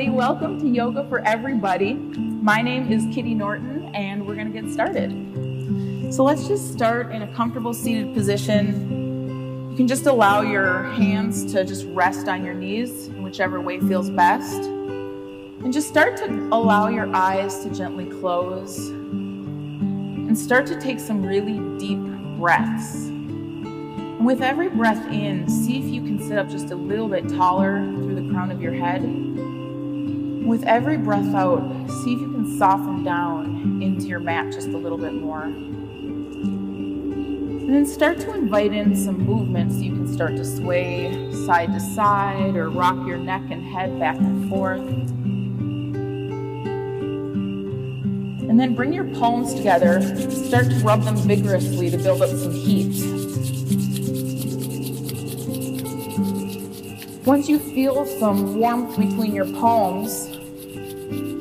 everybody. Welcome to Yoga for Everybody. My name is Kitty Norton, and we're going to get started. So let's just start in a comfortable seated position. You can just allow your hands to just rest on your knees in whichever way feels best. And just start to allow your eyes to gently close and start to take some really deep breaths. And with every breath in, see if you can sit up just a little bit taller through the crown of your head. With every breath out, see if you can soften down into your mat just a little bit more. And then start to invite in some movement so you can start to sway side to side or rock your neck and head back and forth. And then bring your palms together, start to rub them vigorously to build up some heat. Once you feel some warmth between your palms,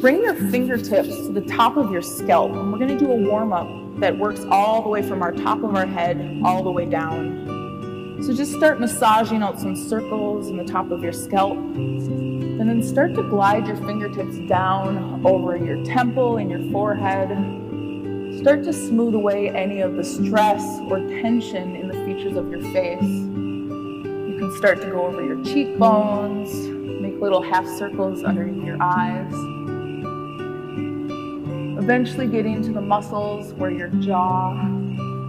bring your fingertips to the top of your scalp. And we're going to do a warm-up that works all the way from our top of our head all the way down. So just start massaging out some circles in the top of your scalp. And then start to glide your fingertips down over your temple and your forehead. Start to smooth away any of the stress or tension in the features of your face. You can start to go over your cheekbones, make little half circles underneath your eyes. Eventually getting to the muscles where your jaw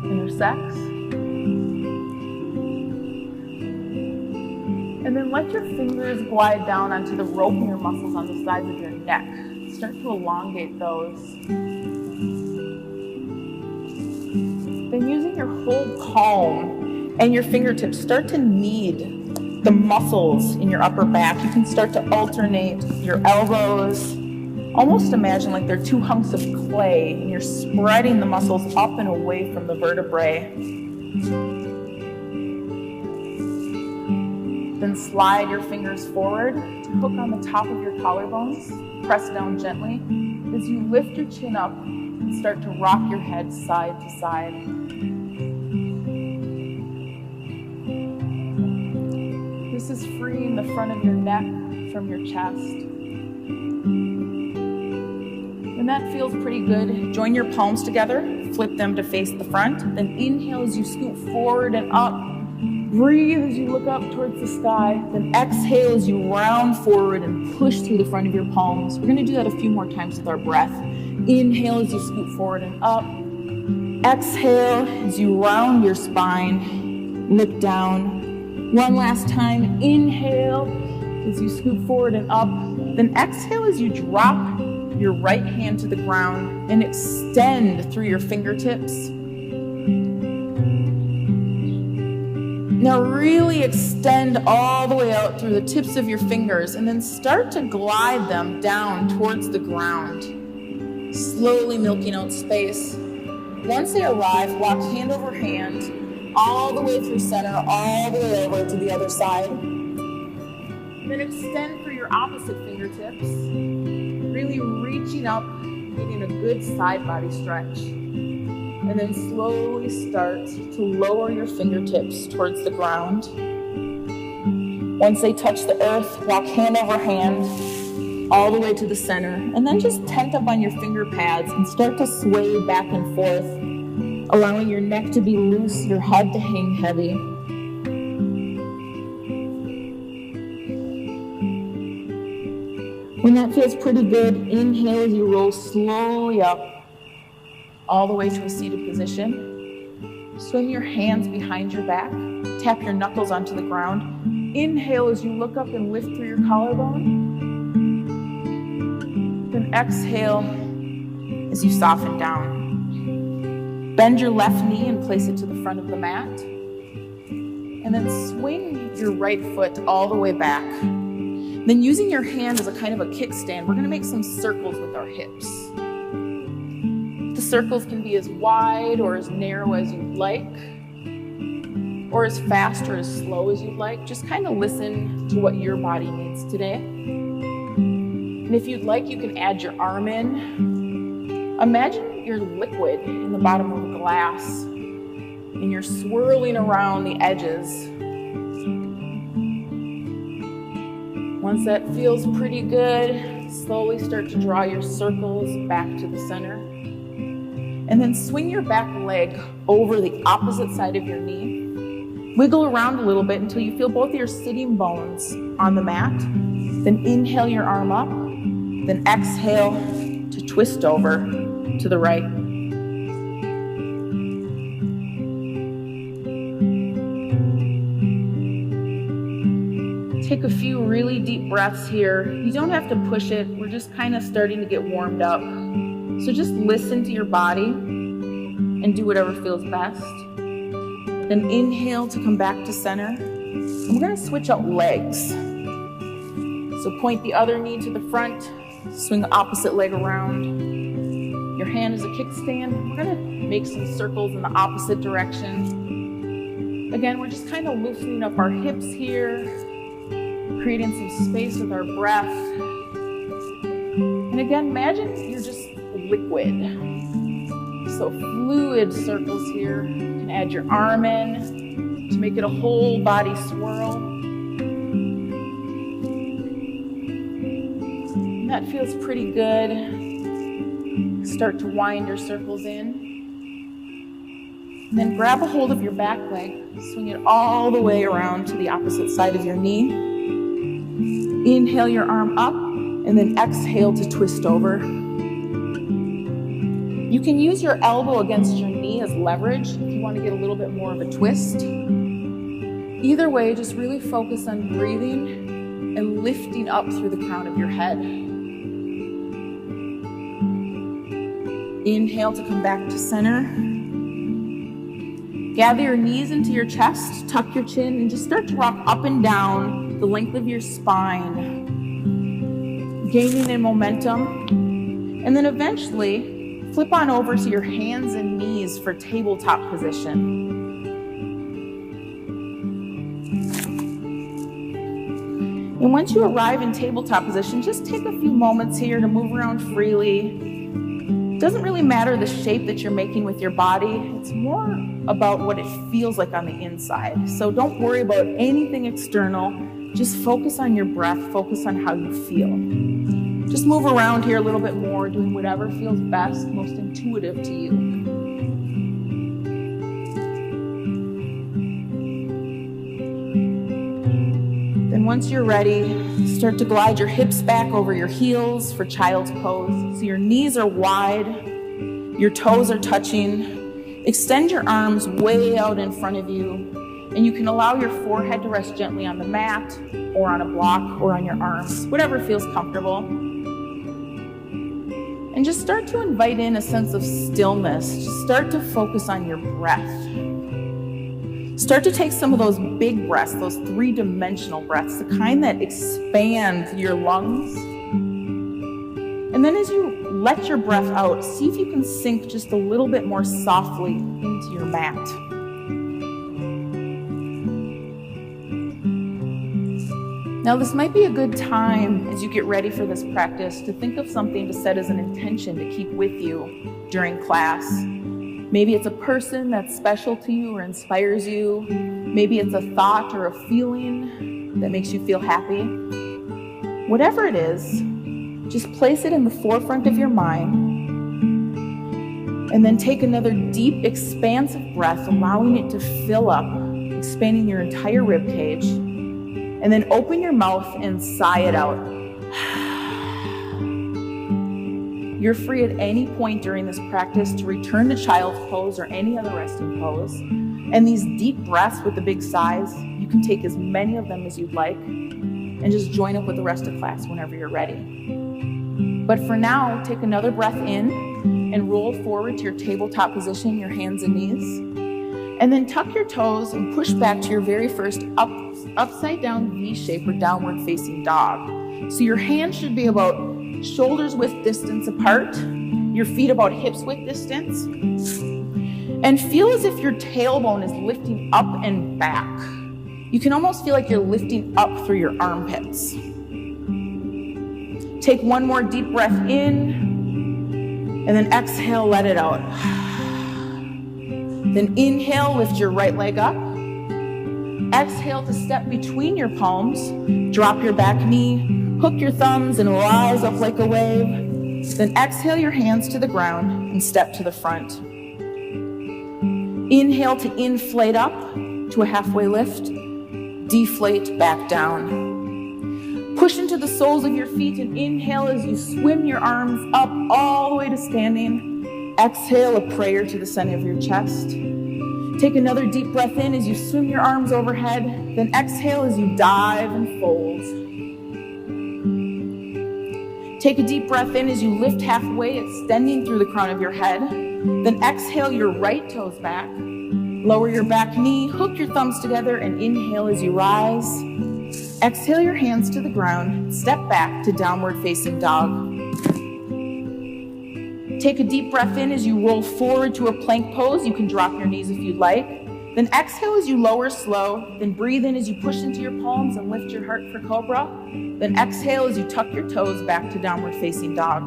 intersects. And then let your fingers glide down onto the ropier muscles on the sides of your neck. Start to elongate those. Then using your whole palm and your fingertips, start to knead the muscles in your upper back. You can start to alternate your elbows. Almost imagine like they're two hunks of clay and you're spreading the muscles up and away from the vertebrae. Then slide your fingers forward to hook on the top of your collarbones. Press down gently as you lift your chin up and start to rock your head side to side. This is freeing the front of your neck from your chest. When that feels pretty good, join your palms together, flip them to face the front, then inhale as you scoot forward and up. Breathe as you look up towards the sky, then exhale as you round forward and push through the front of your palms. We're going to do that a few more times with our breath. Inhale as you scoot forward and up. Exhale as you round your spine, look down. One last time, inhale as you scoot forward and up, then exhale as you drop your right hand to the ground and extend through your fingertips. Now really extend all the way out through the tips of your fingers and then start to glide them down towards the ground, slowly milking out space. Once they arrive, walk hand over hand, all the way through center, all the way over to the other side. Then extend through your opposite fingertips, really reaching up, getting a good side body stretch. And then slowly start to lower your fingertips towards the ground. Once they touch the earth, walk hand over hand, all the way to the center. And then just tent up on your finger pads and start to sway back and forth, allowing your neck to be loose, your head to hang heavy. When that feels pretty good, inhale as you roll slowly up, all the way to a seated position. Swing your hands behind your back, tap your knuckles onto the ground. Inhale as you look up and lift through your collarbone. Then exhale as you soften down. Bend your left knee and place it to the front of the mat. And then swing your right foot all the way back. Then using your hand as a kind of a kickstand, we're going to make some circles with our hips. The circles can be as wide or as narrow as you'd like, or as fast or as slow as you'd like. Just kind of listen to what your body needs today. And if you'd like, you can add your arm in. Imagine you're liquid in the bottom of a glass, and you're swirling around the edges. Once that feels pretty good, slowly start to draw your circles back to the center. And then swing your back leg over the opposite side of your knee. Wiggle around a little bit until you feel both of your sitting bones on the mat. Then inhale your arm up. Then exhale to twist over to the right. Take a few really deep breaths here. You don't have to push it. We're just kind of starting to get warmed up. So just listen to your body and do whatever feels best. Then inhale to come back to center. And we're going to switch out legs. So point the other knee to the front. Swing the opposite leg around. Your hand is a kickstand. We're going to make some circles in the opposite direction. Again, we're just kind of loosening up our hips here, creating some space with our breath. And again, imagine you're just liquid. So fluid circles here. You can add your arm in to make it a whole body swirl. And that feels pretty good. Start to wind your circles in. And then grab a hold of your back leg. Swing it all the way around to the opposite side of your knee. Inhale your arm up, and then exhale to twist over. You can use your elbow against your knee as leverage if you want to get a little bit more of a twist. Either way, just really focus on breathing and lifting up through the crown of your head. Inhale to come back to center. Gather your knees into your chest, tuck your chin, and just start to rock up and down the length of your spine, gaining in momentum. And then eventually, flip on over to your hands and knees for tabletop position. And once you arrive in tabletop position, just take a few moments here to move around freely. It doesn't really matter the shape that you're making with your body. It's more about what it feels like on the inside. So don't worry about anything external. Just focus on your breath. Focus on how you feel. Just move around here a little bit more, doing whatever feels best, most intuitive to you. Then once you're ready, start to glide your hips back over your heels for child's pose. So your knees are wide, your toes are touching. Extend your arms way out in front of you, and you can allow your forehead to rest gently on the mat or on a block or on your arms, whatever feels comfortable. And just start to invite in a sense of stillness. Just start to focus on your breath. Start to take some of those big breaths, those three-dimensional breaths, the kind that expand your lungs. And then as you let your breath out, see if you can sink just a little bit more softly into your mat. Now, this might be a good time as you get ready for this practice to think of something to set as an intention to keep with you during class. Maybe it's a person that's special to you or inspires you. Maybe it's a thought or a feeling that makes you feel happy. Whatever it is, just place it in the forefront of your mind, and then take another deep, expansive breath, allowing it to fill up, expanding your entire rib cage, and then open your mouth and sigh it out. You're free at any point during this practice to return to child's pose or any other resting pose. And these deep breaths with the big sighs, you can take as many of them as you'd like, and just join up with the rest of class whenever you're ready. But for now, take another breath in and roll forward to your tabletop position, your hands and knees. And then tuck your toes and push back to your very first upside down V shape or downward facing dog. So your hands should be about shoulders width distance apart, your feet about hips width distance. And feel as if your tailbone is lifting up and back. You can almost feel like you're lifting up through your armpits. Take one more deep breath in, and then exhale, let it out. Then inhale, lift your right leg up. Exhale to step between your palms. Drop your back knee, hook your thumbs and rise up like a wave. Then exhale your hands to the ground and step to the front. Inhale to inflate up to a halfway lift. Deflate back down. Push into the soles of your feet and inhale as you swim your arms up all the way to standing. Exhale a prayer to the center of your chest. Take another deep breath in as you swim your arms overhead. Then exhale as you dive and fold. Take a deep breath in as you lift halfway, extending through the crown of your head. Then exhale your right toes back. Lower your back knee, hook your thumbs together, and inhale as you rise. Exhale your hands to the ground. Step back to downward facing dog. Take a deep breath in as you roll forward to a plank pose. You can drop your knees if you'd like. Then exhale as you lower slow. Then breathe in as you push into your palms and lift your heart for cobra. Then exhale as you tuck your toes back to downward facing dog.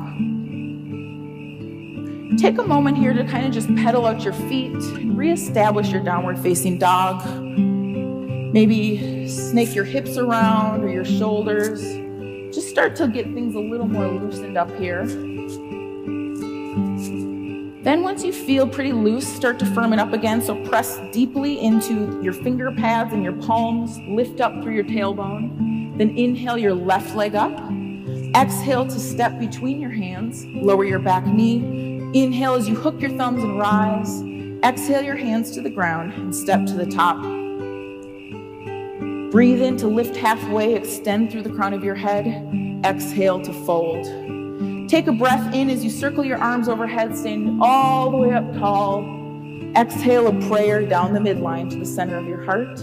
Take a moment here to kind of just pedal out your feet and reestablish your downward facing dog. Maybe snake your hips around or your shoulders. Just start to get things a little more loosened up here. Then once you feel pretty loose, start to firm it up again. So press deeply into your finger pads and your palms. Lift up through your tailbone. Then inhale your left leg up. Exhale to step between your hands. Lower your back knee. Inhale as you hook your thumbs and rise. Exhale your hands to the ground and step to the top. Breathe in to lift halfway, extend through the crown of your head. Exhale to fold. Take a breath in as you circle your arms overhead, standing all the way up tall. Exhale a prayer down the midline to the center of your heart.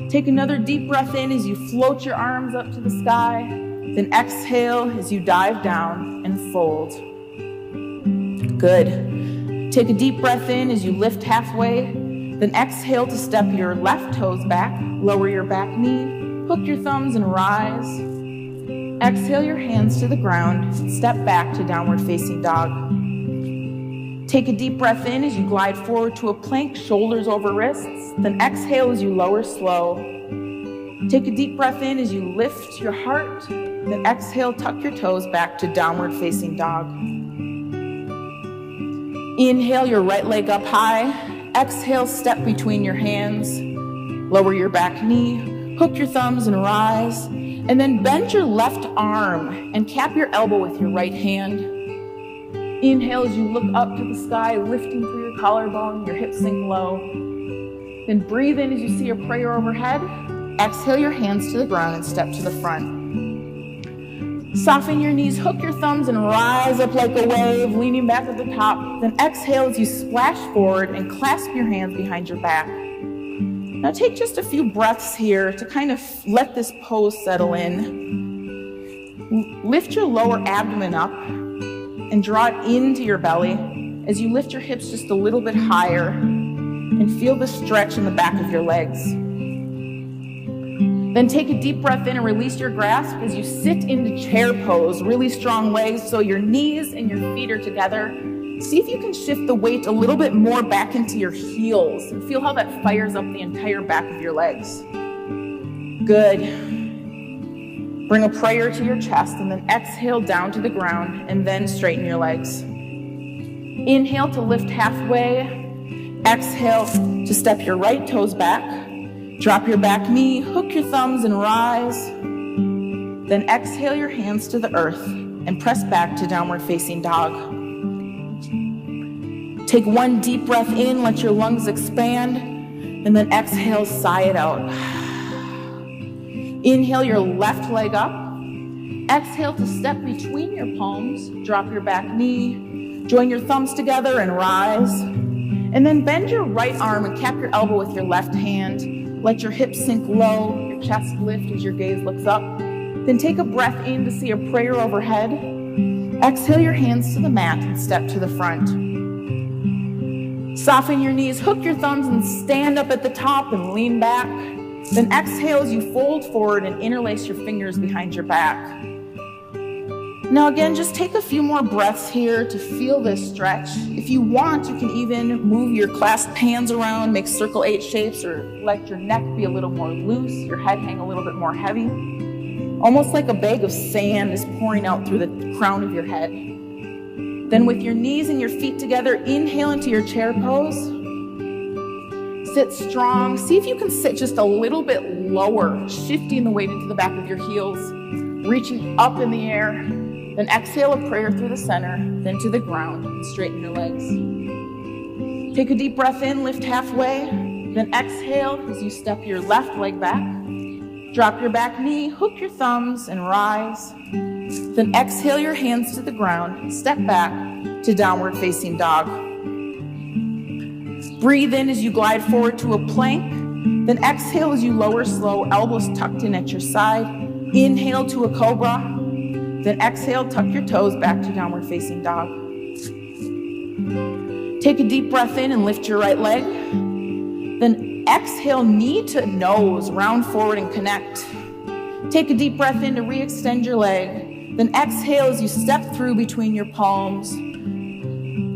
Take another deep breath in as you float your arms up to the sky. Then exhale as you dive down and fold. Good. Take a deep breath in as you lift halfway. Then exhale to step your left toes back. Lower your back knee. Hook your thumbs and rise. Exhale your hands to the ground. Step back to downward facing dog. Take a deep breath in as you glide forward to a plank, shoulders over wrists. Then exhale as you lower slow. Take a deep breath in as you lift your heart. Then exhale, tuck your toes back to downward facing dog. Inhale your right leg up high. Exhale, step between your hands. Lower your back knee. Hook your thumbs and rise. And then bend your left arm and cap your elbow with your right hand. Inhale as you look up to the sky, lifting through your collarbone, your hips sink low. Then breathe in as you see a prayer overhead. Exhale your hands to the ground and step to the front. Soften your knees, hook your thumbs and rise up like a wave, leaning back at the top. Then exhale as you splash forward and clasp your hands behind your back. Now take just a few breaths here to kind of let this pose settle in. Lift your lower abdomen up and draw it into your belly as you lift your hips just a little bit higher and feel the stretch in the back of your legs. Then take a deep breath in and release your grasp as you sit into chair pose, really strong legs so your knees and your feet are together. See if you can shift the weight a little bit more back into your heels and feel how that fires up the entire back of your legs. Good. Bring a prayer to your chest and then exhale down to the ground and then straighten your legs. Inhale to lift halfway. Exhale to step your right toes back. Drop your back knee, hook your thumbs and rise. Then exhale your hands to the earth and press back to downward facing dog. Take one deep breath in, let your lungs expand, and then exhale, sigh it out. Inhale your left leg up. Exhale to step between your palms, drop your back knee, join your thumbs together and rise. And then bend your right arm and cap your elbow with your left hand. Let your hips sink low, your chest lift as your gaze looks up. Then take a breath in to see a prayer overhead. Exhale your hands to the mat and step to the front. Soften your knees, hook your thumbs and stand up at the top and lean back. Then exhale as you fold forward and interlace your fingers behind your back. Now again, just take a few more breaths here to feel this stretch. If you want, you can even move your clasped hands around, make circle 8 shapes, or let your neck be a little more loose, your head hang a little bit more heavy. Almost like a bag of sand is pouring out through the crown of your head. Then with your knees and your feet together, inhale into your chair pose. Sit strong. See if you can sit just a little bit lower, shifting the weight into the back of your heels, reaching up in the air. Then exhale a prayer through the center, then to the ground, and straighten your legs. Take a deep breath in, lift halfway. Then exhale as you step your left leg back. Drop your back knee, hook your thumbs, and rise. Then exhale your hands to the ground and step back to downward facing dog. Breathe in as you glide forward to a plank. Then exhale as you lower slow, elbows tucked in at your side. Inhale to a cobra. Then exhale, tuck your toes back to downward facing dog. Take a deep breath in and lift your right leg. Then exhale, knee to nose, round forward and connect. Take a deep breath in to re-extend your leg. Then exhale as you step through between your palms.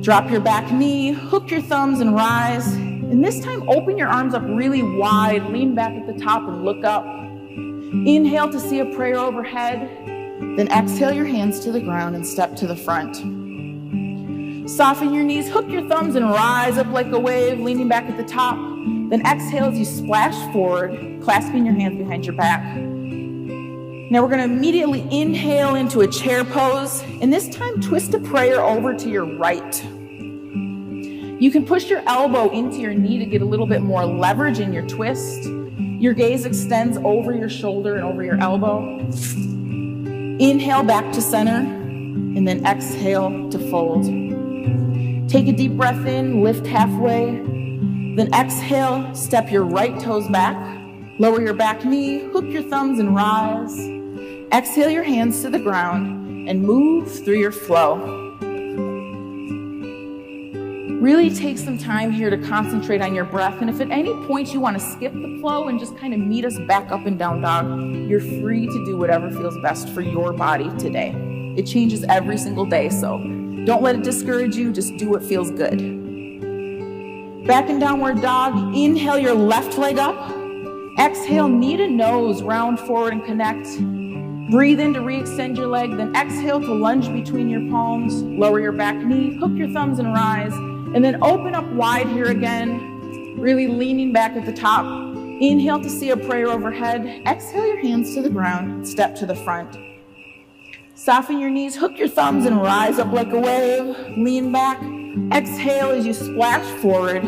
Drop your back knee, hook your thumbs and rise. And this time, open your arms up really wide, lean back at the top and look up. Inhale to see a prayer overhead. Then exhale your hands to the ground and step to the front. Soften your knees, hook your thumbs and rise up like a wave, leaning back at the top. Then exhale as you splash forward, clasping your hands behind your back. Now we're going to immediately inhale into a chair pose, and this time twist a prayer over to your right. You can push your elbow into your knee to get a little bit more leverage in your twist. Your gaze extends over your shoulder and over your elbow. Inhale back to center, and then exhale to fold. Take a deep breath in, lift halfway. Then exhale, step your right toes back. Lower your back knee, hook your thumbs and rise. Exhale your hands to the ground and move through your flow. Really take some time here to concentrate on your breath. And if at any point you want to skip the flow and just kind of meet us back up and down dog, you're free to do whatever feels best for your body today. It changes every single day, so don't let it discourage you. Just do what feels good. Back in downward dog, inhale your left leg up. Exhale, knee to nose, round forward and connect. Breathe in to re-extend your leg, then exhale to lunge between your palms. Lower your back knee, hook your thumbs and rise. And then open up wide here again, really leaning back at the top. Inhale to see a prayer overhead. Exhale your hands to the ground, step to the front. Soften your knees, hook your thumbs and rise up like a wave. Lean back. Exhale as you splash forward.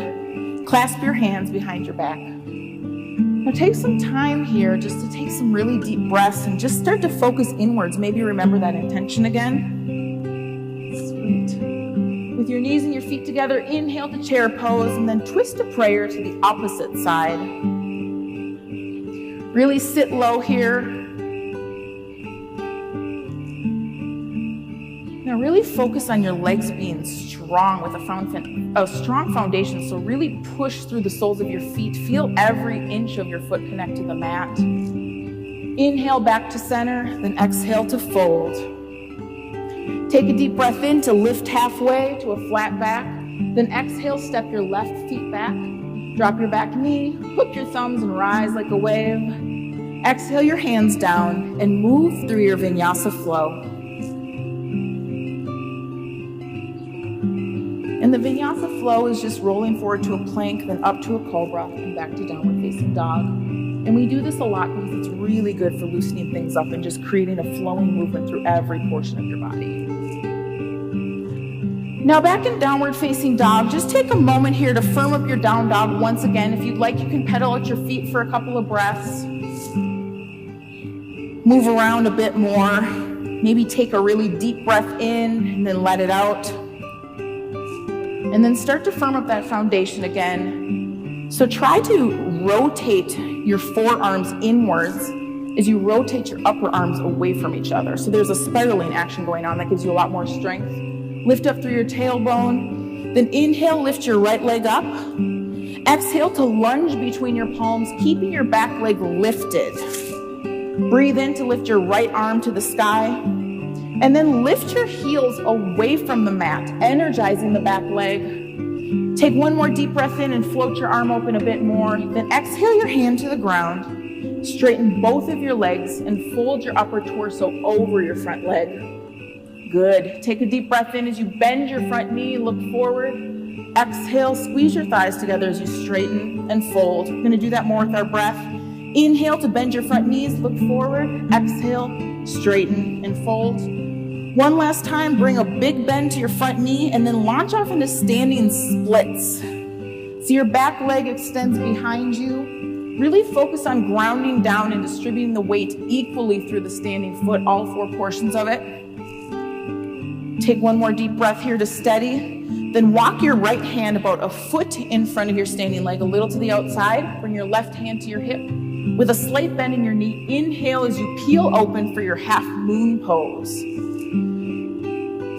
Clasp your hands behind your back. Now take some time here just to take some really deep breaths and just start to focus inwards. Maybe remember that intention again. Sweet. With your knees and your feet together, inhale to chair pose and then twist a prayer to the opposite side. Really sit low here. Now really focus on your legs being strong with a strong foundation. So really push through the soles of your feet. Feel every inch of your foot connect to the mat. Inhale back to center, then exhale to fold. Take a deep breath in to lift halfway to a flat back. Then exhale, step your left feet back. Drop your back knee, hook your thumbs and rise like a wave. Exhale your hands down and move through your Vinyasa flow. And the Vinyasa flow is just rolling forward to a plank, then up to a cobra, and back to downward facing dog. And we do this a lot because it's really good for loosening things up and just creating a flowing movement through every portion of your body. Now back in downward facing dog, just take a moment here to firm up your down dog once again. If you'd like, you can pedal at your feet for a couple of breaths. Move around a bit more. Maybe take a really deep breath in and then let it out. And then start to firm up that foundation again. So try to rotate your forearms inwards as you rotate your upper arms away from each other. So there's a spiraling action going on that gives you a lot more strength. Lift up through your tailbone. Then inhale, lift your right leg up. Exhale to lunge between your palms, keeping your back leg lifted. Breathe in to lift your right arm to the sky. And then lift your heels away from the mat, energizing the back leg. Take one more deep breath in and float your arm open a bit more. Then exhale your hand to the ground. Straighten both of your legs and fold your upper torso over your front leg. Good. Take a deep breath in as you bend your front knee, look forward. Exhale, squeeze your thighs together as you straighten and fold. We're going to do that more with our breath. Inhale to bend your front knees, look forward. Exhale, straighten and fold. One last time, bring a big bend to your front knee and then launch off into standing splits. So your back leg extends behind you. Really focus on grounding down and distributing the weight equally through the standing foot, all four portions of it. Take one more deep breath here to steady. Then walk your right hand about a foot in front of your standing leg, a little to the outside. Bring your left hand to your hip with a slight bend in your knee. Inhale as you peel open for your half moon pose.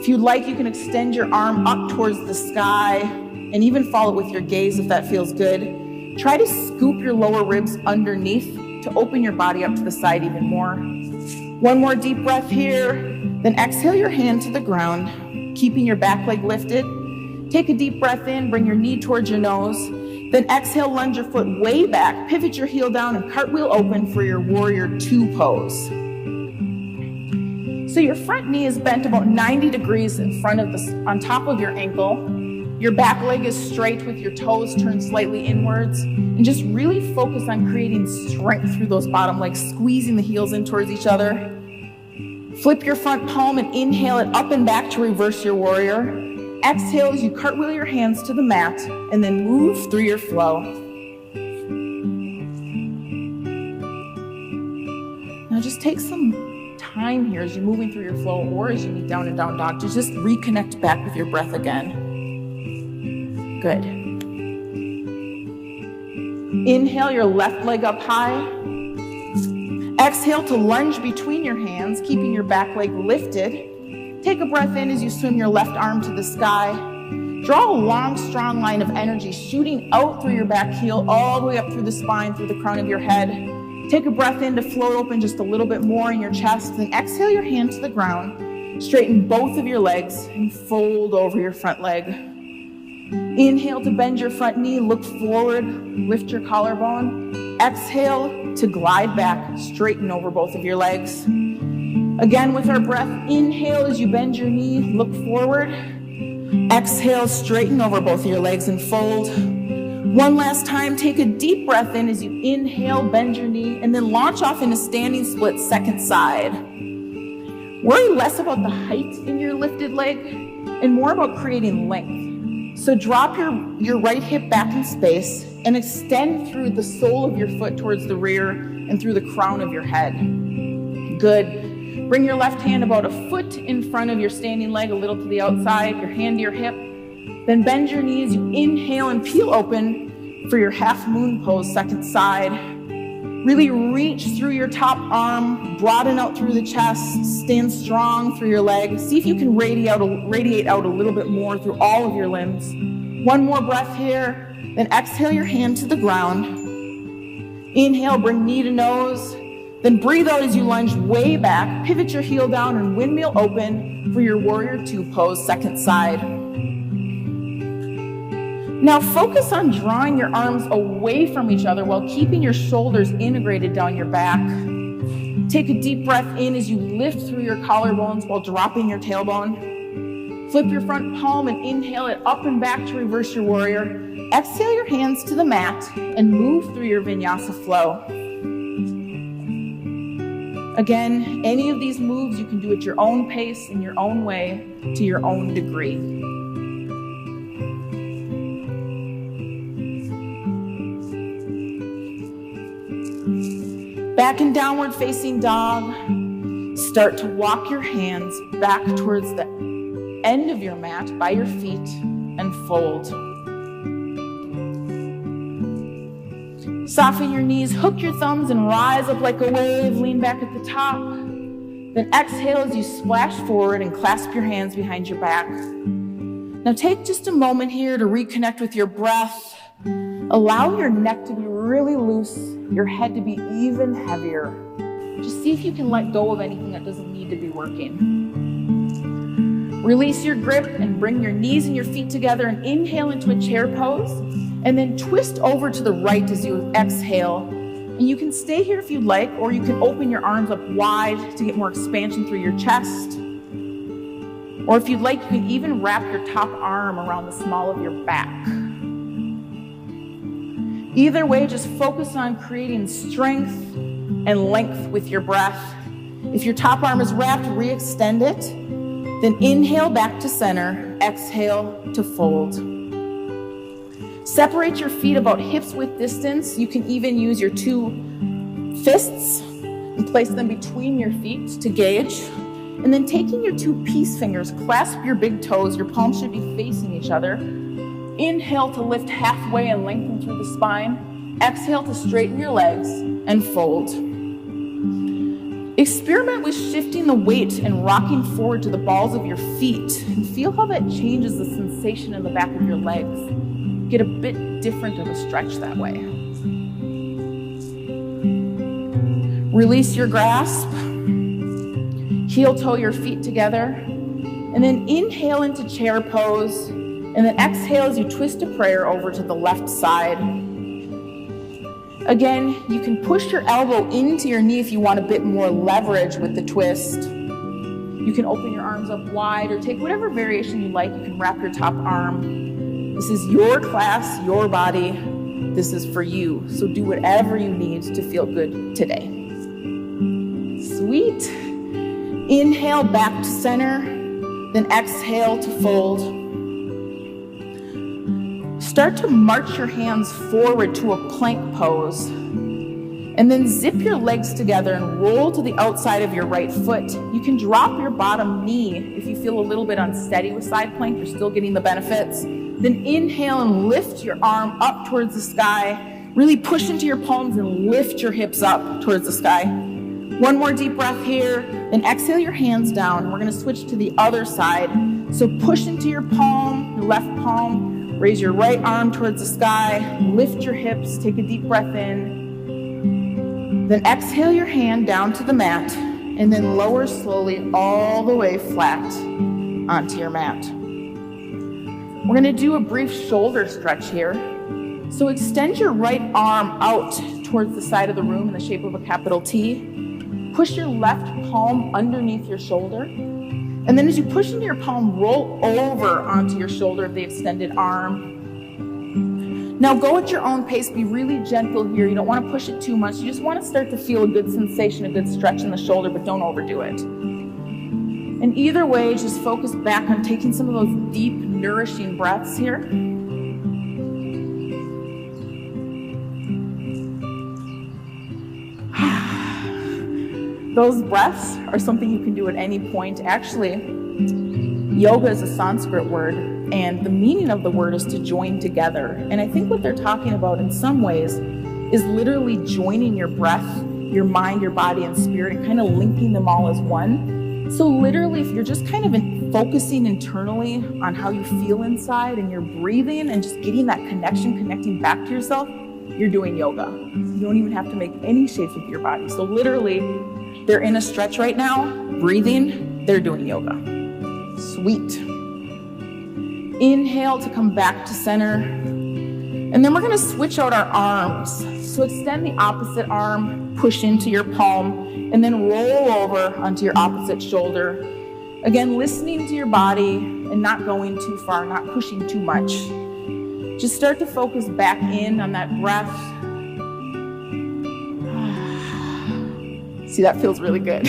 If you'd like, you can extend your arm up towards the sky and even follow it with your gaze if that feels good. Try to scoop your lower ribs underneath to open your body up to the side even more. One more deep breath here. Then exhale your hand to the ground, keeping your back leg lifted. Take a deep breath in, bring your knee towards your nose. Then exhale, lunge your foot way back, pivot your heel down, and cartwheel open for your warrior two pose. So your front knee is bent about 90 degrees in front of on top of your ankle. Your back leg is straight with your toes turned slightly inwards. And just really focus on creating strength through those bottom legs, squeezing the heels in towards each other. Flip your front palm and inhale it up and back to reverse your warrior. Exhale as you cartwheel your hands to the mat and then move through your flow. Now just take some time here as you're moving through your flow or as you meet down and down dog to just reconnect back with your breath again. Good. Inhale your left leg up high. Exhale to lunge between your hands, keeping your back leg lifted. Take a breath in as you swim your left arm to the sky. Draw a long, strong line of energy shooting out through your back heel, all the way up through the spine, through the crown of your head. Take a breath in to float open just a little bit more in your chest. Then exhale your hand to the ground. Straighten both of your legs and fold over your front leg. Inhale to bend your front knee, look forward, lift your collarbone. Exhale to glide back, straighten over both of your legs. Again with our breath, inhale as you bend your knee, look forward. Exhale, straighten over both of your legs and fold. One last time, take a deep breath in as you inhale, bend your knee, and then launch off into standing split second side. Worry less about the height in your lifted leg and more about creating length. So drop your right hip back in space and extend through the sole of your foot towards the rear and through the crown of your head. Good. Bring your left hand about a foot in front of your standing leg, a little to the outside, your hand to your hip. Then bend your knees, you inhale and peel open for your half moon pose, second side. Really reach through your top arm, broaden out through the chest, stand strong through your leg. See if you can radiate out a little bit more through all of your limbs. One more breath here, then exhale your hand to the ground. Inhale, bring knee to nose. Then breathe out as you lunge way back, pivot your heel down and windmill open for your warrior two pose, second side. Now focus on drawing your arms away from each other while keeping your shoulders integrated down your back. Take a deep breath in as you lift through your collarbones while dropping your tailbone. Flip your front palm and inhale it up and back to reverse your warrior. Exhale your hands to the mat and move through your Vinyasa flow. Again, any of these moves you can do at your own pace, in your own way, to your own degree. Back in downward facing dog. Start to walk your hands back towards the end of your mat by your feet and fold. Soften your knees, hook your thumbs and rise up like a wave, lean back at the top. Then exhale as you splash forward and clasp your hands behind your back. Now take just a moment here to reconnect with your breath. Allow your neck to be really loose, your head to be even heavier. Just see if you can let go of anything that doesn't need to be working. Release your grip and bring your knees and your feet together and inhale into a chair pose. And then twist over to the right as you exhale. And you can stay here if you'd like, or you can open your arms up wide to get more expansion through your chest. Or if you'd like, you can even wrap your top arm around the small of your back. Either way, just focus on creating strength and length with your breath. If your top arm is wrapped, re-extend it. Then inhale back to center, exhale to fold. Separate your feet about hips width distance. You can even use your 2 fists and place them between your feet to gauge. And then taking your 2 peace fingers, clasp your big toes. Your palms should be facing each other. Inhale to lift halfway and lengthen through the spine. Exhale to straighten your legs and fold. Experiment with shifting the weight and rocking forward to the balls of your feet. And feel how that changes the sensation in the back of your legs. Get a bit different of a stretch that way. Release your grasp. Heel toe your feet together. And then inhale into chair pose. And then exhale as you twist a prayer over to the left side. Again, you can push your elbow into your knee if you want a bit more leverage with the twist. You can open your arms up wide or take whatever variation you like. You can wrap your top arm. This is your class, your body. This is for you. So do whatever you need to feel good today. Sweet. Inhale back to center, then exhale to fold. Start to march your hands forward to a plank pose. And then zip your legs together and roll to the outside of your right foot. You can drop your bottom knee if you feel a little bit unsteady with side plank. You're still getting the benefits. Then inhale and lift your arm up towards the sky. Really push into your palms and lift your hips up towards the sky. One more deep breath here. Then exhale your hands down. We're going to switch to the other side. So push into your palm, your left palm. Raise your right arm towards the sky. Lift your hips. Take a deep breath in. Then exhale your hand down to the mat. And then lower slowly all the way flat onto your mat. We're going to do a brief shoulder stretch here. So extend your right arm out towards the side of the room in the shape of a capital T. Push your left palm underneath your shoulder. And then as you push into your palm, roll over onto your shoulder of the extended arm. Now go at your own pace. Be really gentle here. You don't want to push it too much. You just want to start to feel a good sensation, a good stretch in the shoulder, but don't overdo it. And either way, just focus back on taking some of those deep, nourishing breaths here. Those breaths are something you can do at any point. Actually, yoga is a Sanskrit word, and the meaning of the word is to join together. And I think what they're talking about in some ways is literally joining your breath, your mind, your body, and spirit, and kind of linking them all as one. So literally, if you're just kind of focusing internally on how you feel inside and you're breathing and just getting that connection, connecting back to yourself, you're doing yoga. You don't even have to make any shapes with your body. So literally, they're in a stretch right now, breathing, they're doing yoga. Sweet. Inhale to come back to center. And then we're going to switch out our arms. So extend the opposite arm, push into your palm, and then roll over onto your opposite shoulder. Again, listening to your body and not going too far, not pushing too much. Just start to focus back in on that breath. See, that feels really good.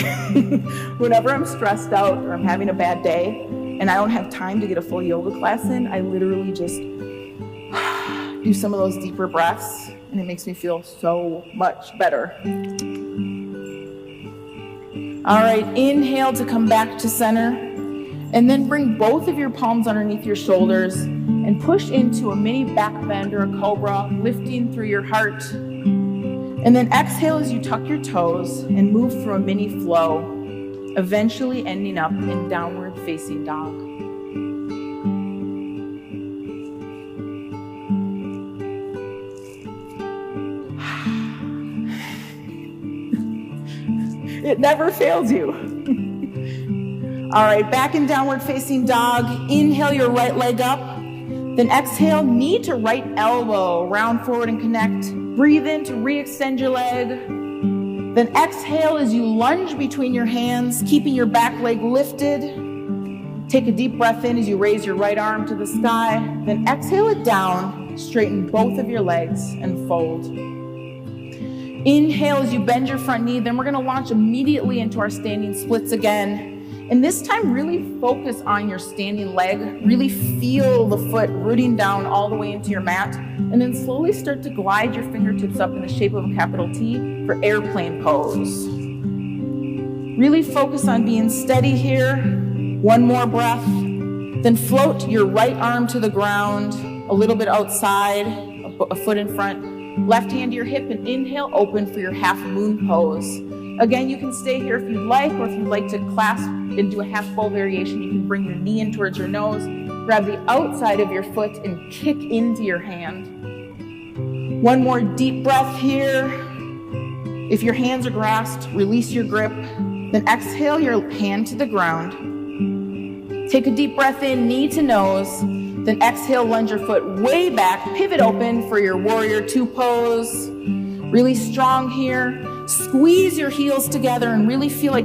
Whenever I'm stressed out or I'm having a bad day and I don't have time to get a full yoga class in, I literally just do some of those deeper breaths, and it makes me feel so much better. All right, inhale to come back to center, and then bring both of your palms underneath your shoulders and push into a mini back bend or a cobra, lifting through your heart. And then exhale as you tuck your toes and move through a mini flow, eventually ending up in downward facing dog. It never fails you. All right, back in downward facing dog. Inhale your right leg up. Then exhale, knee to right elbow. Round forward and connect. Breathe in to re-extend your leg. Then exhale as you lunge between your hands, keeping your back leg lifted. Take a deep breath in as you raise your right arm to the sky. Then exhale it down. Straighten both of your legs and fold. Inhale as you bend your front knee. Then we're going to launch immediately into our standing splits again. And this time, really focus on your standing leg. Really feel the foot rooting down all the way into your mat. And then slowly start to glide your fingertips up in the shape of a capital T for airplane pose. Really focus on being steady here. One more breath. Then float your right arm to the ground, a little bit outside, a foot in front. Left hand to your hip and inhale, open for your half moon pose. Again, you can stay here if you'd like, or if you'd like to clasp and do a half bowl variation, you can bring your knee in towards your nose, grab the outside of your foot and kick into your hand. One more deep breath here. If your hands are grasped, release your grip. Then exhale your hand to the ground. Take a deep breath in, knee to nose. Then exhale, lunge your foot way back, pivot open for your warrior two pose. Really strong here. Squeeze your heels together and really feel like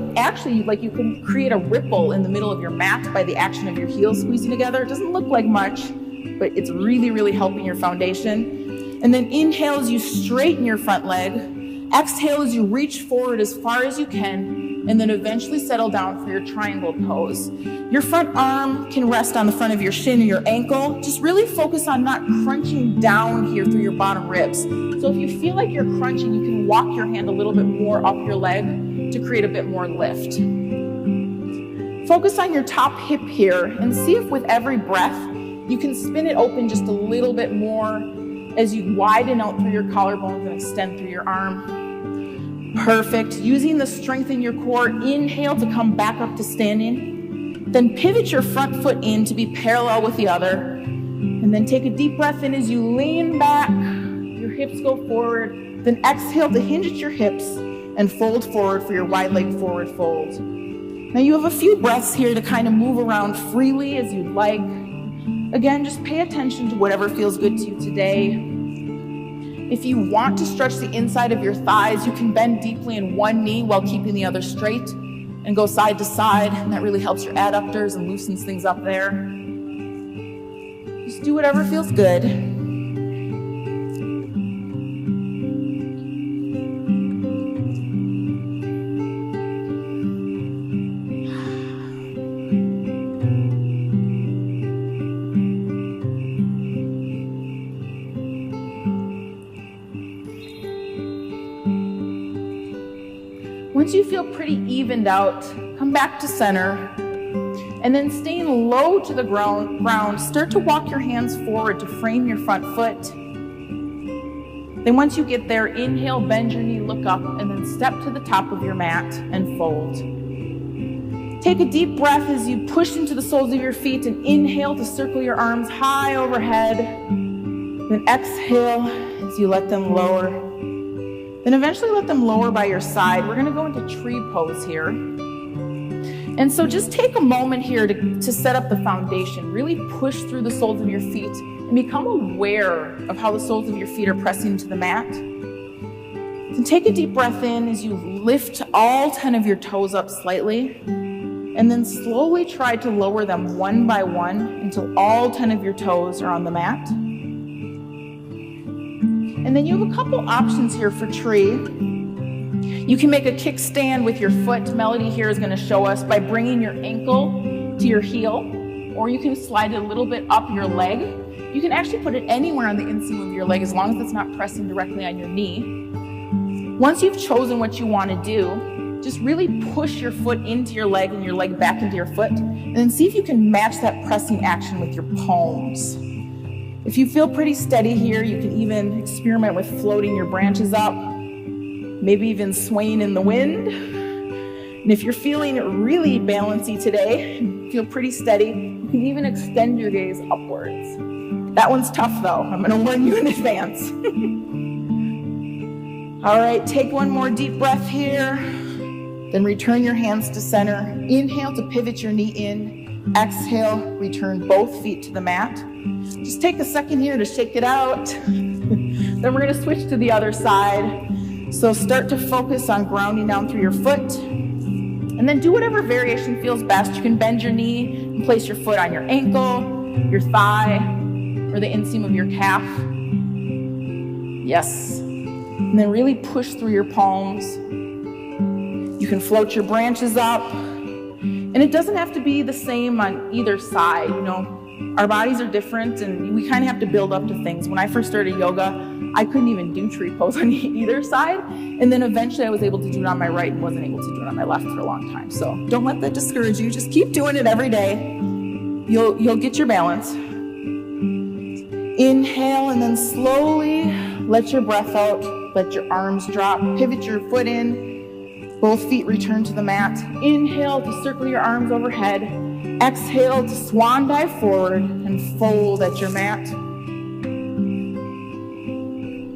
you can create a ripple in the middle of your mat by the action of your heels squeezing together. It doesn't look like much, but it's really, really helping your foundation. And then inhale as you straighten your front leg. Exhale as you reach forward as far as you can, and then eventually settle down for your triangle pose. Your front arm can rest on the front of your shin or your ankle. Just really focus on not crunching down here through your bottom ribs. So if you feel like you're crunching, you can walk your hand a little bit more up your leg to create a bit more lift. Focus on your top hip here and see if with every breath, you can spin it open just a little bit more as you widen out through your collarbones and extend through your arm. Perfect. Using the strength in your core, inhale to come back up to standing. Then pivot your front foot in to be parallel with the other. And then take a deep breath in as you lean back. Your hips go forward. Then exhale to hinge at your hips and fold forward for your wide leg forward fold. Now you have a few breaths here to kind of move around freely as you'd like. Again, just pay attention to whatever feels good to you today. If you want to stretch the inside of your thighs, you can bend deeply in one knee while keeping the other straight and go side to side, and that really helps your adductors and loosens things up there. Just do whatever feels good. Once you feel pretty evened out, come back to center, and then staying low to the ground, start to walk your hands forward to frame your front foot. Then once you get there, inhale, bend your knee, look up, and then step to the top of your mat and fold. Take a deep breath as you push into the soles of your feet and inhale to circle your arms high overhead. Then exhale as you let them lower. Then eventually let them lower by your side. We're gonna go into tree pose here. And so just take a moment here to set up the foundation. Really push through the soles of your feet and become aware of how the soles of your feet are pressing into the mat. Then take a deep breath in as you lift all 10 of your toes up slightly, and then slowly try to lower them one by one until all 10 of your toes are on the mat. And then you have a couple options here for tree. You can make a kickstand with your foot. Melody here is going to show us by bringing your ankle to your heel, or you can slide it a little bit up your leg. You can actually put it anywhere on the inseam of your leg as long as it's not pressing directly on your knee. Once you've chosen what you want to do, just really push your foot into your leg and your leg back into your foot, and then see if you can match that pressing action with your palms. If you feel pretty steady here, you can even experiment with floating your branches up, maybe even swaying in the wind. And if you're feeling really balancy today, feel pretty steady, you can even extend your gaze upwards. That one's tough though. I'm going to warn you in advance. All right, take one more deep breath here. Then return your hands to center. Inhale to pivot your knee in. Exhale, return both feet to the mat. Just take a second here to shake it out. Then we're going to switch to the other side. So start to focus on grounding down through your foot. And then do whatever variation feels best. You can bend your knee and place your foot on your ankle, your thigh, or the inseam of your calf. Yes. And then really push through your palms. You can float your branches up. And it doesn't have to be the same on either side. You know, our bodies are different and we kind of have to build up to things. When I first started yoga, I couldn't even do tree pose on either side. And then eventually I was able to do it on my right and wasn't able to do it on my left for a long time. So don't let that discourage you. Just keep doing it every day. You'll get your balance. Inhale and then slowly let your breath out. Let your arms drop. Pivot your foot in. Both feet return to the mat. Inhale to circle your arms overhead. Exhale to swan dive forward and fold at your mat.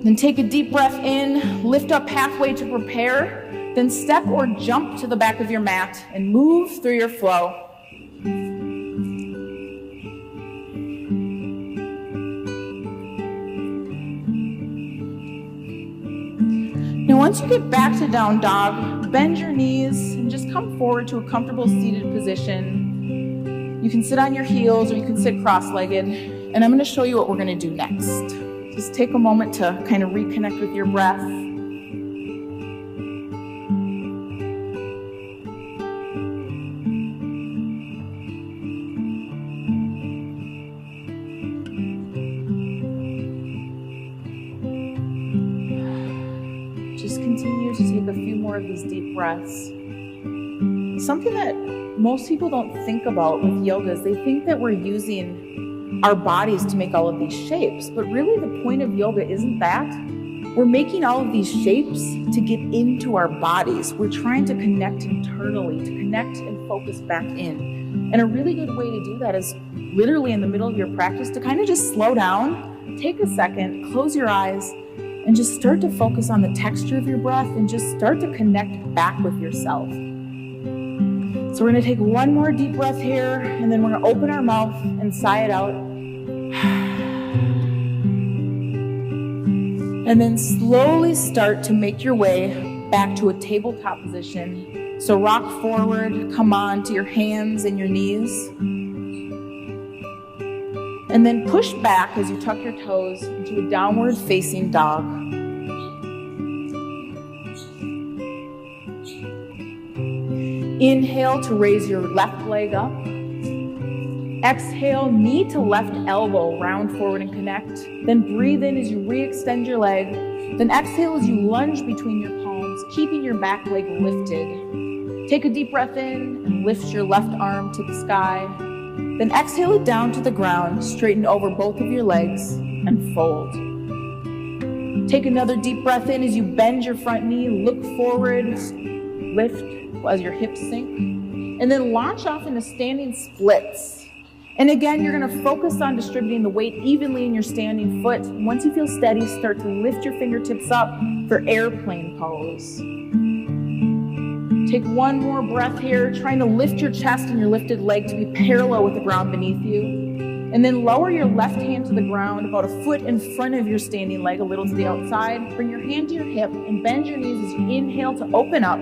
Then take a deep breath in, lift up halfway to prepare, then step or jump to the back of your mat and move through your flow. Now once you get back to down dog, bend your knees and just come forward to a comfortable seated position. You can sit on your heels or you can sit cross-legged, and I'm going to show you what we're going to do next. Just take a moment to kind of reconnect with your breath. Just continue to take a few more of these deep breaths. Something that most people don't think about with yoga is they think that we're using our bodies to make all of these shapes, but really the point of yoga isn't that. We're making all of these shapes to get into our bodies. We're trying to connect internally, to connect and focus back in. And a really good way to do that is literally in the middle of your practice to kind of just slow down, take a second, close your eyes, and just start to focus on the texture of your breath and just start to connect back with yourself. So we're going to take one more deep breath here, and then we're going to open our mouth and sigh it out. And then slowly start to make your way back to a tabletop position. So rock forward, come on to your hands and your knees. And then push back as you tuck your toes into a downward facing dog. Inhale to raise your left leg up. Exhale, knee to left elbow, round forward and connect. Then breathe in as you re-extend your leg. Then exhale as you lunge between your palms, keeping your back leg lifted. Take a deep breath in and lift your left arm to the sky. Then exhale it down to the ground, straighten over both of your legs and fold. Take another deep breath in as you bend your front knee, look forward, lift as your hips sink, and then launch off into standing splits. And again, you're going to focus on distributing the weight evenly in your standing foot. And once you feel steady, start to lift your fingertips up for airplane pose. Take one more breath here, trying to lift your chest and your lifted leg to be parallel with the ground beneath you. And then lower your left hand to the ground about a foot in front of your standing leg, a little to the outside. Bring your hand to your hip and bend your knees as you inhale to open up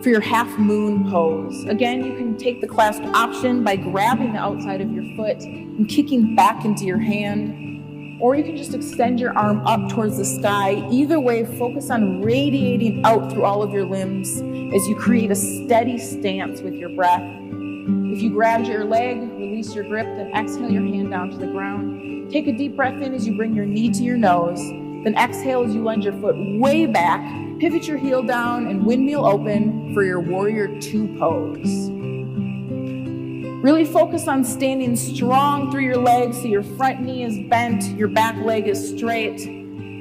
for your half moon pose. Again, you can take the clasped option by grabbing the outside of your foot and kicking back into your hand, or you can just extend your arm up towards the sky. Either way, focus on radiating out through all of your limbs as you create a steady stance with your breath. If you grabbed your leg, release your grip, then exhale your hand down to the ground. Take a deep breath in as you bring your knee to your nose, then exhale as you lunge your foot way back. Pivot your heel down and windmill open for your warrior two pose. Really focus on standing strong through your legs so your front knee is bent, your back leg is straight,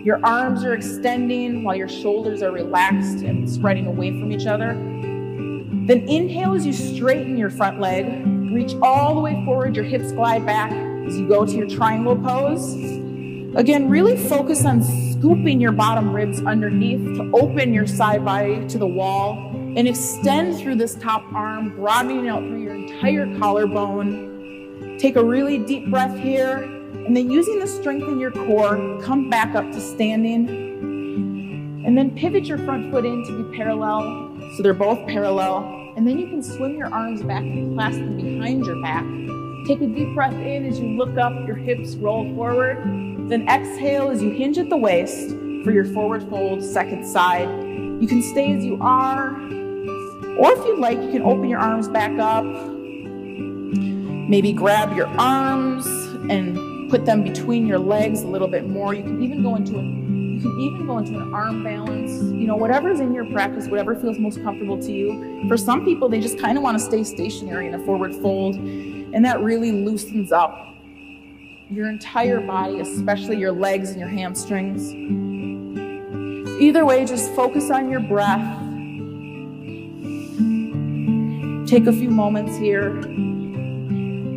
your arms are extending while your shoulders are relaxed and spreading away from each other. Then inhale as you straighten your front leg, reach all the way forward, your hips glide back as you go to your triangle pose. Again, really focus on scooping your bottom ribs underneath to open your side body to the wall and extend through this top arm, broadening out through your entire collarbone. Take a really deep breath here, and then using the strength in your core, come back up to standing. And then pivot your front foot in to be parallel, so they're both parallel. And then you can swing your arms back and clasp them behind your back. Take a deep breath in as you look up, your hips roll forward. Then exhale as you hinge at the waist for your forward fold, second side. You can stay as you are, or if you'd like, you can open your arms back up. Maybe grab your arms and put them between your legs a little bit more. You can even go into an arm balance. You know, whatever's in your practice, whatever feels most comfortable to you. For some people, they just kind of want to stay stationary in a forward fold, and that really loosens up your entire body, especially your legs and your hamstrings. Either way, just focus on your breath. Take a few moments here.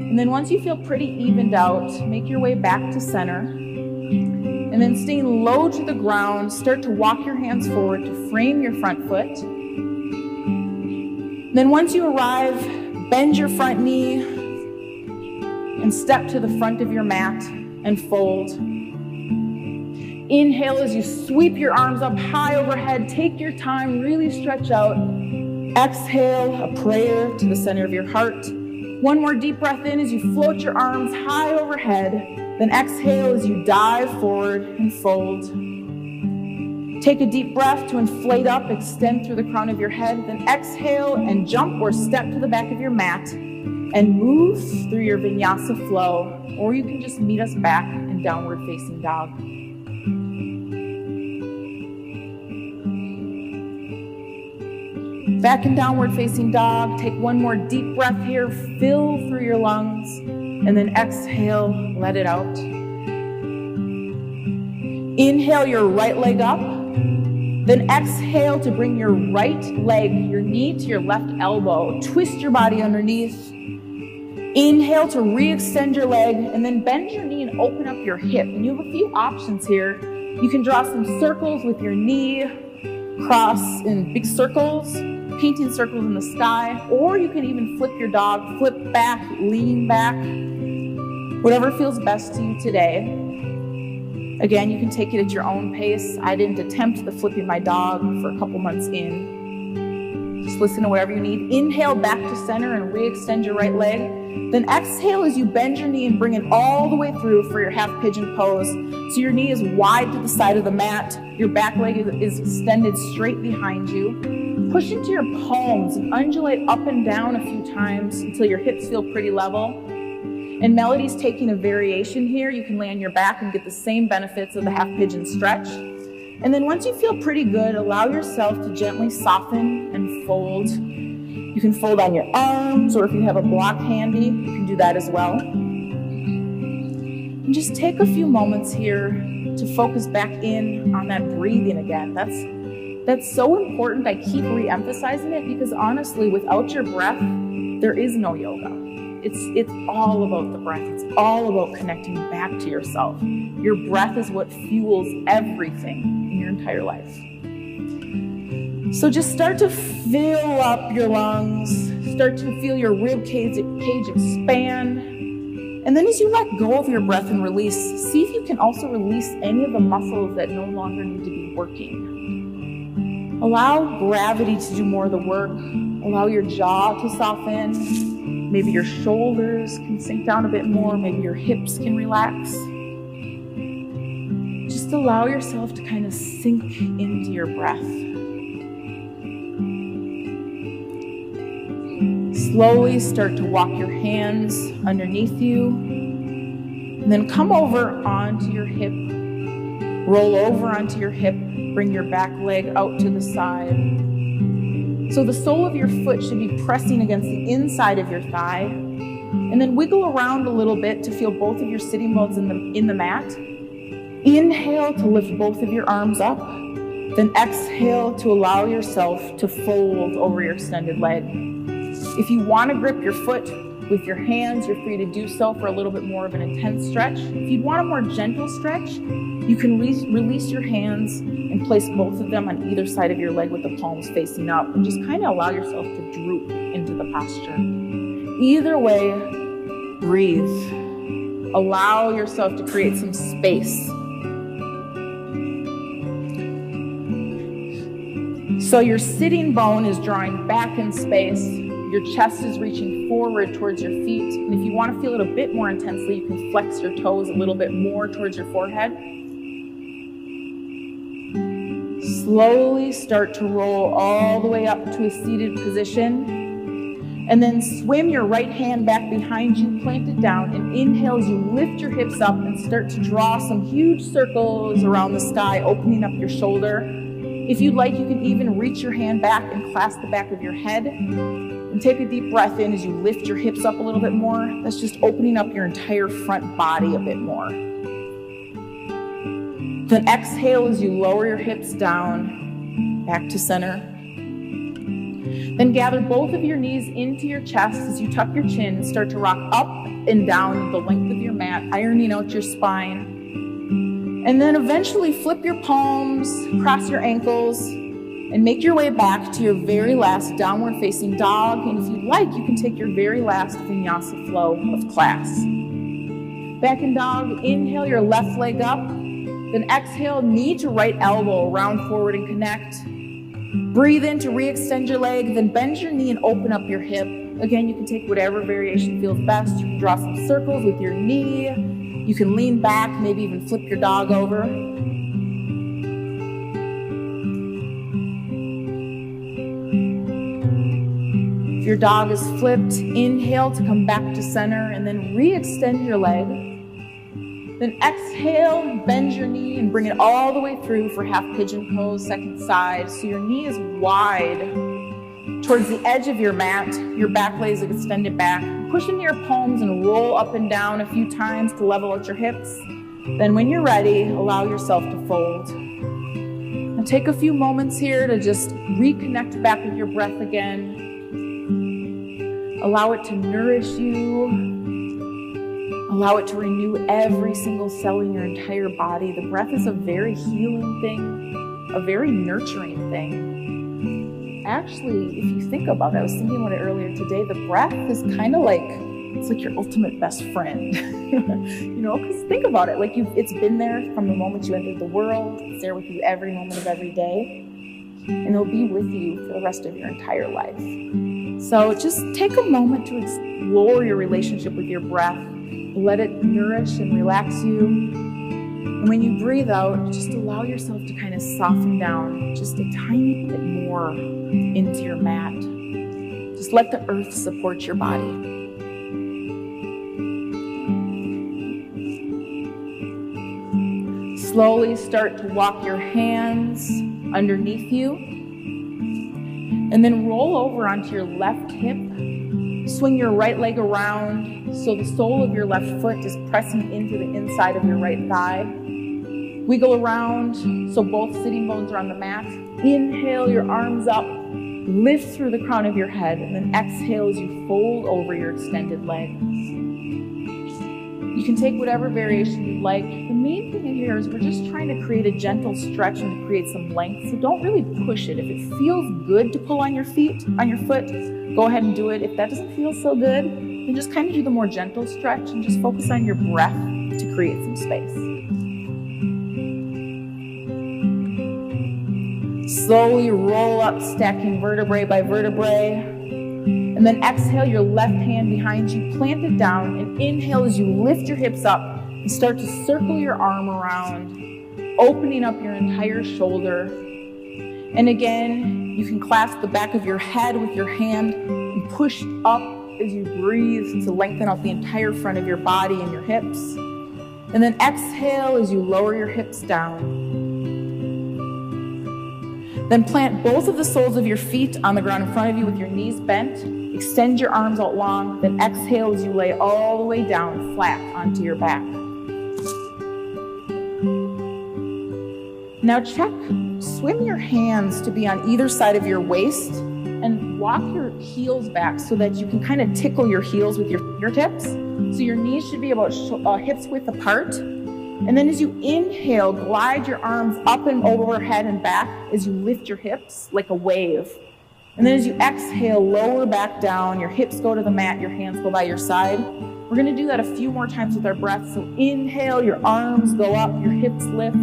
And then once you feel pretty evened out, make your way back to center. And then staying low to the ground, start to walk your hands forward to frame your front foot. Then once you arrive, bend your front knee and step to the front of your mat and fold. Inhale as you sweep your arms up high overhead. Take your time, really stretch out. Exhale, a prayer to the center of your heart. One more deep breath in as you float your arms high overhead. Then exhale as you dive forward and fold. Take a deep breath to inflate up, extend through the crown of your head. Then exhale and jump or step to the back of your mat and move through your Vinyasa flow. Or you can just meet us back in downward facing dog. Back in downward facing dog. Take one more deep breath here. Fill through your lungs. And then exhale, let it out. Inhale your right leg up. Then exhale to bring your right leg, your knee to your left elbow. Twist your body underneath. Inhale to re-extend your leg, and then bend your knee and open up your hip. And you have a few options here. You can draw some circles with your knee, cross in big circles, painting circles in the sky, or you can even flip your dog, flip back, lean back, whatever feels best to you today. Again, you can take it at your own pace. I didn't attempt the flipping my dog for a couple months in. Just listen to whatever you need. Inhale back to center and re-extend your right leg. Then exhale as you bend your knee and bring it all the way through for your half pigeon pose. So your knee is wide to the side of the mat. Your back leg is extended straight behind you. Push into your palms and undulate up and down a few times until your hips feel pretty level. And Melody's taking a variation here. You can lay on your back and get the same benefits of the half pigeon stretch. And then once you feel pretty good, allow yourself to gently soften and fold. You can fold on your arms, or if you have a block handy, you can do that as well. And just take a few moments here to focus back in on that breathing again. That's so important. I keep re-emphasizing it because honestly, without your breath, there is no yoga. It's all about the breath. It's all about connecting back to yourself. Your breath is what fuels everything in your entire life. So just start to fill up your lungs. Start to feel your rib cage expand. And then as you let go of your breath and release, see if you can also release any of the muscles that no longer need to be working. Allow gravity to do more of the work. Allow your jaw to soften. Maybe your shoulders can sink down a bit more. Maybe your hips can relax. Just allow yourself to kind of sink into your breath. Slowly start to walk your hands underneath you. And then come over onto your hip. Roll over onto your hip. Bring your back leg out to the side. So the sole of your foot should be pressing against the inside of your thigh. And then wiggle around a little bit to feel both of your sitting bones in the mat. Inhale to lift both of your arms up. Then exhale to allow yourself to fold over your extended leg. If you want to grip your foot, With your hands, you're free to do so for a little bit more of an intense stretch. If you want a more gentle stretch, you can release your hands and place both of them on either side of your leg with the palms facing up, and just kind of allow yourself to droop into the posture. Either way, breathe. Allow yourself to create some space. So your sitting bone is drawing back in space. Your chest is reaching forward towards your feet. And if you want to feel it a bit more intensely, you can flex your toes a little bit more towards your forehead. Slowly start to roll all the way up to a seated position. And then swim your right hand back behind you, plant it down, and inhale as you lift your hips up and start to draw some huge circles around the sky, opening up your shoulder. If you'd like, you can even reach your hand back and clasp the back of your head. And take a deep breath in as you lift your hips up a little bit more. That's just opening up your entire front body a bit more. Then exhale as you lower your hips down, back to center. Then gather both of your knees into your chest as you tuck your chin and start to rock up and down the length of your mat, ironing out your spine. And then eventually flip your palms, cross your ankles, and make your way back to your very last downward facing dog. And if you'd like, you can take your very last Vinyasa flow of class. Back in dog, inhale your left leg up, then exhale knee to right elbow, round forward and connect. Breathe in to re-extend your leg, then bend your knee and open up your hip. Again, you can take whatever variation feels best. You can draw some circles with your knee. You can lean back, maybe even flip your dog over. If your dog is flipped, inhale to come back to center and then re-extend your leg. Then exhale, bend your knee and bring it all the way through for half pigeon pose, second side. So your knee is wide towards the edge of your mat. Your back leg is extended back. Push into your palms and roll up and down a few times to level out your hips. Then when you're ready, allow yourself to fold. Now take a few moments here to just reconnect back with your breath again. Allow it to nourish you. Allow it to renew every single cell in your entire body. The breath is a very healing thing, a very nurturing thing. Actually, if you think about it, I was thinking about it earlier today, the breath is kind of like, it's like your ultimate best friend. Because think about it, it's been there from the moment you entered the world. It's there with you every moment of every day. And it'll be with you for the rest of your entire life. So just take a moment to explore your relationship with your breath. Let it nourish and relax you. And when you breathe out, just allow yourself to kind of soften down just a tiny bit more into your mat. Just let the earth support your body. Slowly start to walk your hands underneath you. And then roll over onto your left hip. Swing your right leg around so the sole of your left foot is pressing into the inside of your right thigh. Wiggle around so both sitting bones are on the mat. Inhale your arms up, lift through the crown of your head, and then exhale as you fold over your extended legs. You can take whatever variation you'd like. The main thing here is we're just trying to create a gentle stretch and to create some length, so don't really push it. If it feels good to pull on your foot, go ahead and do it. If that doesn't feel so good, then just kind of do the more gentle stretch and just focus on your breath to create some space. Slowly roll up, stacking vertebrae by vertebrae. And then exhale your left hand behind you, plant it down, and inhale as you lift your hips up and start to circle your arm around, opening up your entire shoulder. And again, you can clasp the back of your head with your hand and push up as you breathe to lengthen out the entire front of your body and your hips. And then exhale as you lower your hips down. Then plant both of the soles of your feet on the ground in front of you with your knees bent. Extend your arms out long, then exhale as you lay all the way down flat onto your back. Now swim your hands to be on either side of your waist and walk your heels back so that you can kind of tickle your heels with your fingertips. So your knees should be about hips width apart. And then as you inhale, glide your arms up and overhead and back as you lift your hips like a wave. And then as you exhale, lower back down, your hips go to the mat, your hands go by your side. We're gonna do that a few more times with our breath. So inhale, your arms go up, your hips lift.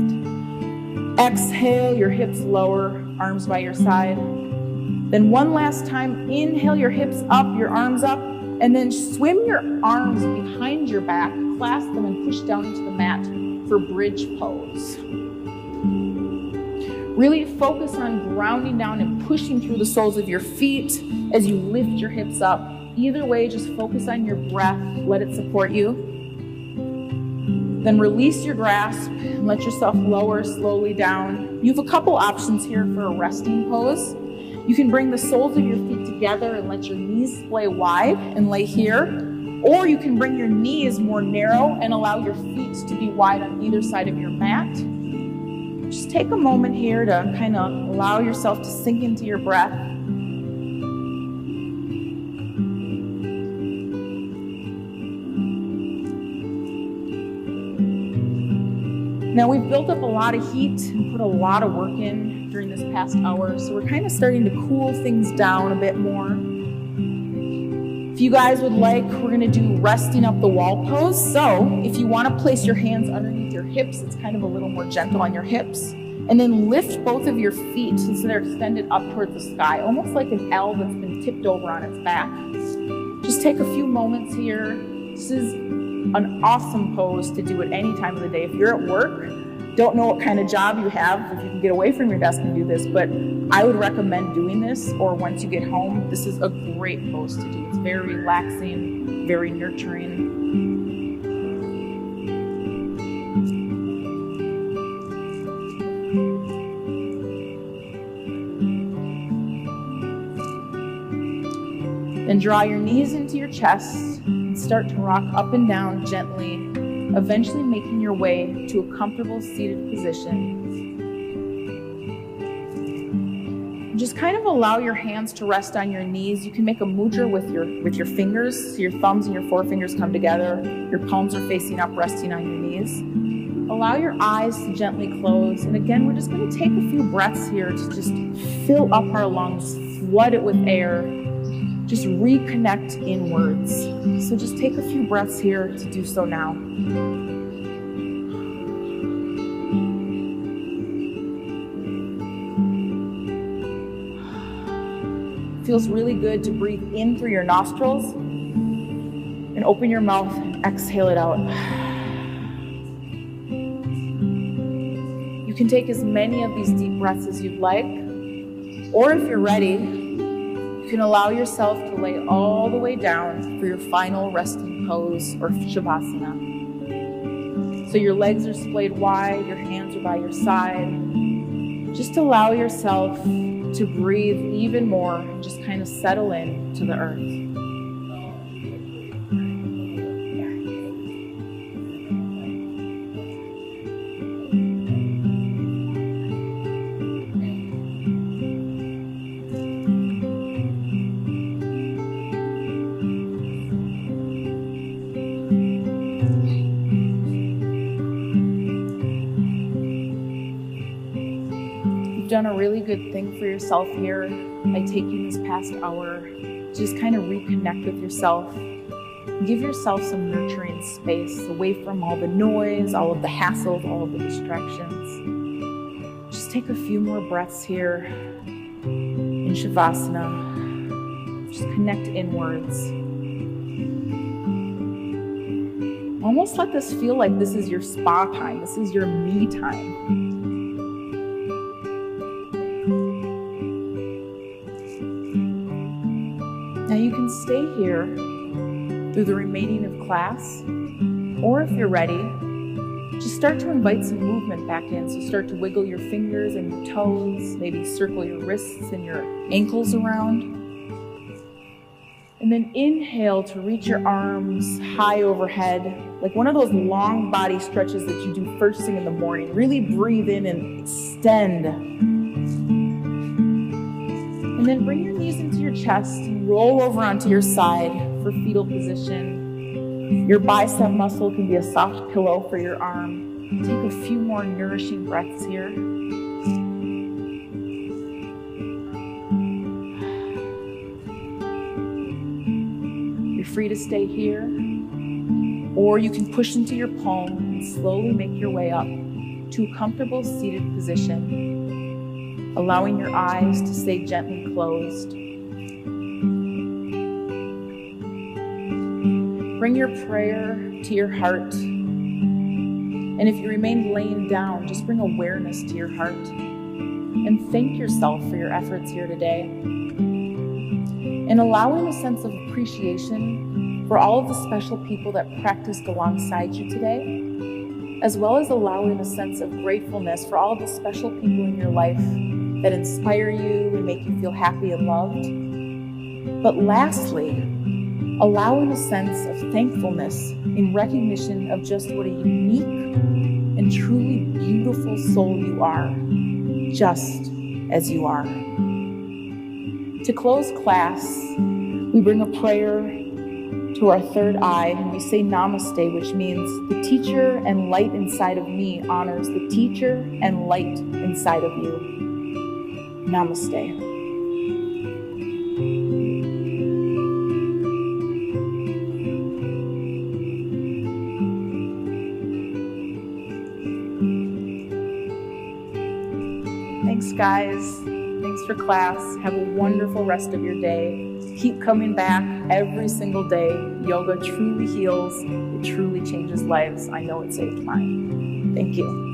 Exhale, your hips lower, arms by your side. Then one last time, inhale your hips up, your arms up, and then swim your arms behind your back, clasp them and push down into the mat for bridge pose. Really focus on grounding down and pushing through the soles of your feet as you lift your hips up. Either way, just focus on your breath, let it support you. Then release your grasp and let yourself lower slowly down. You have a couple options here for a resting pose. You can bring the soles of your feet together and let your knees splay wide and lay here. Or you can bring your knees more narrow and allow your feet to be wide on either side of your mat. Just take a moment here to kind of allow yourself to sink into your breath. Now we've built up a lot of heat and put a lot of work in during this past hour, so we're kind of starting to cool things down a bit more. If you guys would like, we're gonna do resting up the wall pose. So if you wanna place your hands underneath your hips, it's kind of a little more gentle on your hips. And then lift both of your feet so they're extended up towards the sky, almost like an L that's been tipped over on its back. Just take a few moments here. This is an awesome pose to do at any time of the day. If you're at work, don't know what kind of job you have, if you can get away from your desk and do this, but I would recommend doing this, or once you get home, this is a great pose to do. It's very relaxing, very nurturing. Then draw your knees into your chest and start to rock up and down gently, eventually making your way to a comfortable seated position. Just kind of allow your hands to rest on your knees. You can make a mudra with your fingers, so your thumbs and your forefingers come together. Your palms are facing up, resting on your knees. Allow your eyes to gently close. And again, we're just going to take a few breaths here to just fill up our lungs, flood it with air. Just reconnect inwards. So just take a few breaths here to do so now. Feels really good to breathe in through your nostrils and open your mouth and exhale it out. You can take as many of these deep breaths as you'd like, or if you're ready, you can allow yourself to lay all the way down for your final resting pose or Shavasana. So your legs are splayed wide, your hands are by your side. Just allow yourself to breathe even more and just kind of settle in to the earth. Done a really good thing for yourself here by taking this past hour to just kind of reconnect with yourself. Give yourself some nurturing space away from all the noise, all of the hassles, all of the distractions. Just take a few more breaths here in Shavasana. Just connect inwards. Almost let this feel like this is your spa time. This is your me time. Now you can stay here through the remaining of class, or if you're ready, just start to invite some movement back in. So start to wiggle your fingers and your toes, maybe circle your wrists and your ankles around. And then inhale to reach your arms high overhead, like one of those long body stretches that you do first thing in the morning. Really breathe in and extend. And then bring your knees into your chest and roll over onto your side for fetal position. Your bicep muscle can be a soft pillow for your arm. Take a few more nourishing breaths here. You're free to stay here, or you can push into your palm and slowly make your way up to a comfortable seated position, allowing your eyes to stay gently closed. Bring your prayer to your heart. And if you remain laying down, just bring awareness to your heart and thank yourself for your efforts here today. And allowing a sense of appreciation for all of the special people that practiced alongside you today, as well as allowing a sense of gratefulness for all of the special people in your life that inspire you and make you feel happy and loved. But lastly, allowing a sense of thankfulness in recognition of just what a unique and truly beautiful soul you are, just as you are. To close class, we bring a prayer to our third eye, and we say namaste, which means the teacher and light inside of me honors the teacher and light inside of you. Namaste. Thanks, guys. Thanks for class. Have a wonderful rest of your day. Keep coming back every single day. Yoga truly heals. It truly changes lives. I know it saved mine. Thank you.